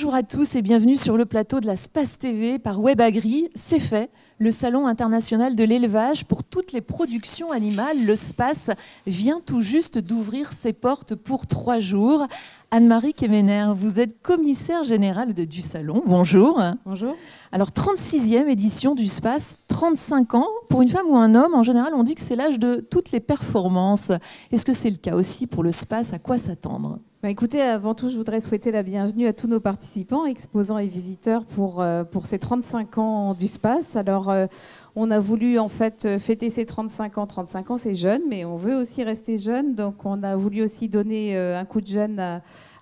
Bonjour à tous et bienvenue sur le plateau de la Space TV par WebAgri. C'est fait, le Salon international de l'élevage pour toutes les productions animales, le SPACE, vient tout juste d'ouvrir ses portes pour 3 jours. Anne-Marie Kemener, vous êtes commissaire générale du Salon. Bonjour. Bonjour. Alors, 36e édition du SPACE, 35 ans. Pour une femme ou un homme, en général, on dit que c'est l'âge de toutes les performances. Est-ce que c'est le cas aussi pour le SPACE? À quoi s'attendre? Écoutez, avant tout, je voudrais souhaiter la bienvenue à tous nos participants, exposants et visiteurs pour ces 35 ans du SPACE. Alors, on a voulu en fait fêter ces 35 ans. 35 ans, c'est jeune, mais on veut aussi rester jeune. Donc, on a voulu aussi donner un coup de jeune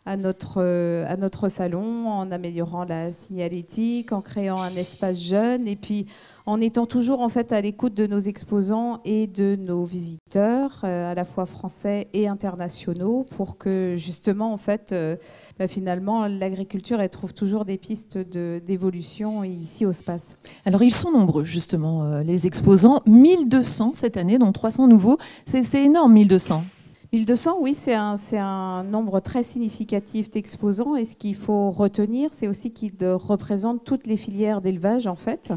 à notre salon, en améliorant la signalétique, en créant un espace jeune et puis en étant toujours en fait à l'écoute de nos exposants et de nos visiteurs, à la fois français et internationaux, pour que justement en fait finalement l'agriculture elle trouve toujours des pistes d'évolution ici au SPACE. Alors ils sont nombreux justement les exposants, 1200 cette année, dont 300 nouveaux. C'est énorme, 1200. 1200, oui, c'est un nombre très significatif d'exposants. Et ce qu'il faut retenir, c'est aussi qu'ils représentent toutes les filières d'élevage, en fait.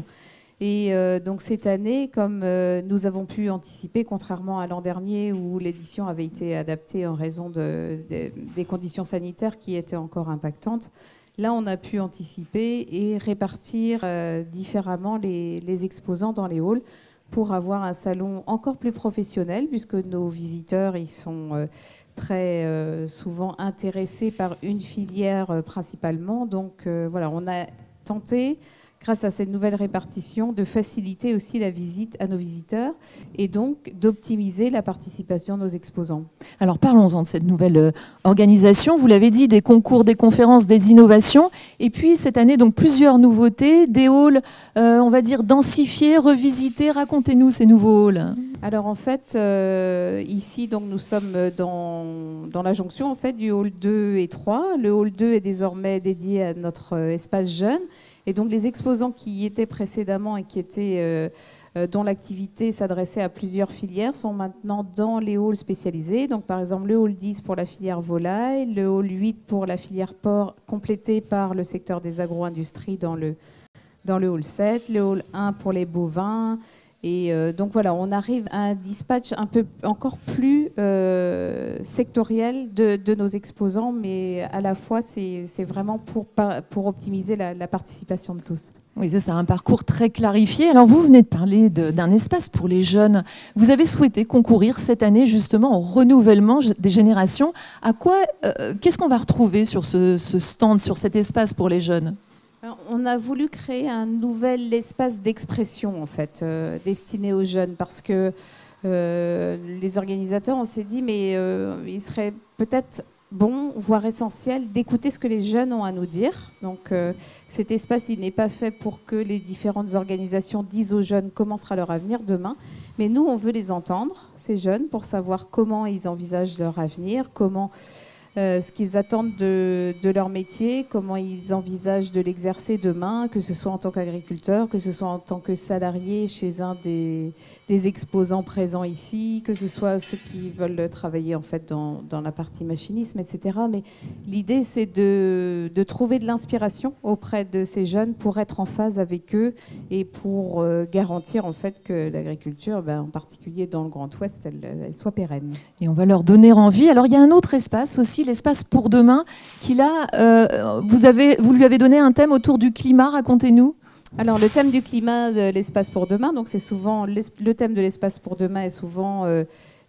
Et donc cette année, comme nous avons pu anticiper, contrairement à l'an dernier où l'édition avait été adaptée en raison des conditions sanitaires qui étaient encore impactantes, là on a pu anticiper et répartir différemment les exposants dans les halls, pour avoir un salon encore plus professionnel, puisque nos visiteurs ils sont très souvent intéressés par une filière principalement. Donc voilà, on a tenté, grâce à cette nouvelle répartition, de faciliter aussi la visite à nos visiteurs et donc d'optimiser la participation de nos exposants. Alors parlons-en de cette nouvelle organisation. Vous l'avez dit, des concours, des conférences, des innovations. Et puis cette année, donc plusieurs nouveautés, des halls, on va dire, densifiés, revisités. Racontez-nous ces nouveaux halls. Alors en fait, ici, donc, nous sommes dans la jonction en fait, du hall 2 et 3. Le hall 2 est désormais dédié à notre espace jeune. Et donc les exposants qui y étaient précédemment et qui étaient, dont l'activité s'adressait à plusieurs filières sont maintenant dans les halls spécialisés. Donc par exemple le hall 10 pour la filière volaille, le hall 8 pour la filière porc, complété par le secteur des agro-industries dans le hall 7, le hall 1 pour les bovins. Et donc voilà, on arrive à un dispatch un peu encore plus sectoriel de nos exposants, mais à la fois c'est vraiment pour optimiser la participation de tous. Oui, c'est ça, un parcours très clarifié. Alors vous venez de parler d'un espace pour les jeunes. Vous avez souhaité concourir cette année justement au renouvellement des générations. Qu'est-ce qu'on va retrouver sur ce stand, sur cet espace pour les jeunes ? On a voulu créer un nouvel espace d'expression en fait, destiné aux jeunes, parce que les organisateurs, on s'est dit mais il serait peut-être bon, voire essentiel, d'écouter ce que les jeunes ont à nous dire. Donc cet espace, il n'est pas fait pour que les différentes organisations disent aux jeunes comment sera leur avenir demain, mais nous, on veut les entendre, ces jeunes, pour savoir comment ils envisagent leur avenir, ce qu'ils attendent de leur métier, comment ils envisagent de l'exercer demain, que ce soit en tant qu'agriculteur, que ce soit en tant que salarié chez un des exposants présents ici, que ce soit ceux qui veulent travailler en fait dans la partie machinisme, etc. Mais l'idée, c'est de trouver de l'inspiration auprès de ces jeunes pour être en phase avec eux et pour garantir en fait que l'agriculture, en particulier dans le Grand Ouest, elle soit pérenne. Et on va leur donner envie. Alors il y a un autre espace aussi, l'espace pour demain, qui là, vous lui avez donné un thème autour du climat, racontez-nous. Alors le thème du climat de l'espace pour demain, donc c'est souvent le thème de l'espace pour demain est souvent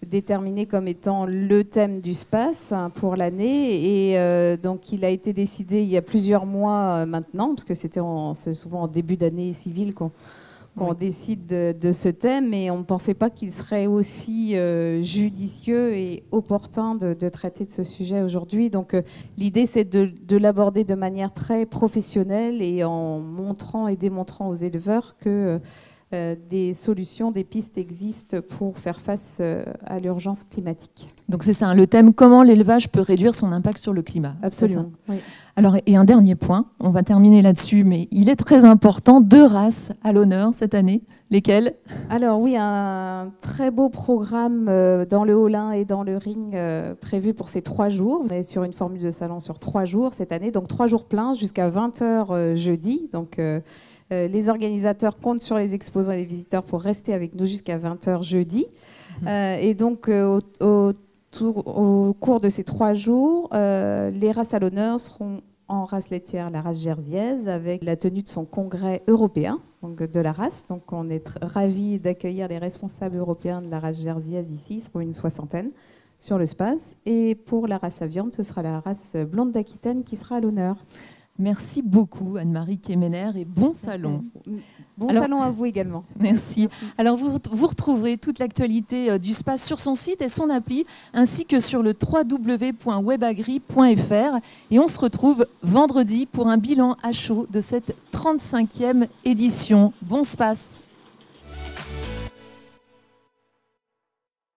déterminé comme étant le thème du SPACE pour l'année, et donc il a été décidé il y a plusieurs mois maintenant, parce que c'est souvent en début d'année civile qu'on décide de ce thème, et on ne pensait pas qu'il serait aussi judicieux et opportun de traiter de ce sujet aujourd'hui. Donc l'idée, c'est de l'aborder de manière très professionnelle et en montrant et démontrant aux éleveurs que des solutions, des pistes existent pour faire face à l'urgence climatique. Donc c'est ça, le thème « Comment l'élevage peut réduire son impact sur le climat ». Absolument, oui. Alors, et un dernier point, on va terminer là-dessus, mais il est très important, 2 races à l'honneur cette année. Lesquels? Alors oui, un très beau programme dans le hall 1 et dans le ring prévu pour ces 3 jours. On est sur une formule de salon sur 3 jours cette année, donc 3 jours pleins jusqu'à 20h jeudi. Donc les organisateurs comptent sur les exposants et les visiteurs pour rester avec nous jusqu'à 20h jeudi. Et donc au cours de ces 3 jours, les races à l'honneur seront en race laitière, la race jersiaise, avec la tenue de son congrès européen donc de la race. Donc on est ravis d'accueillir les responsables européens de la race jersiaise ici, ils seront une 60aine sur le space. Et pour la race à viande, ce sera la race blonde d'Aquitaine qui sera à l'honneur. Merci beaucoup Anne-Marie Kemener et bon salon. Bon salon à vous également. Merci. Alors vous retrouverez toute l'actualité du SPAS sur son site et son appli, ainsi que sur le www.webagri.fr. Et on se retrouve vendredi pour un bilan à chaud de cette 35e édition. Bon SPAS.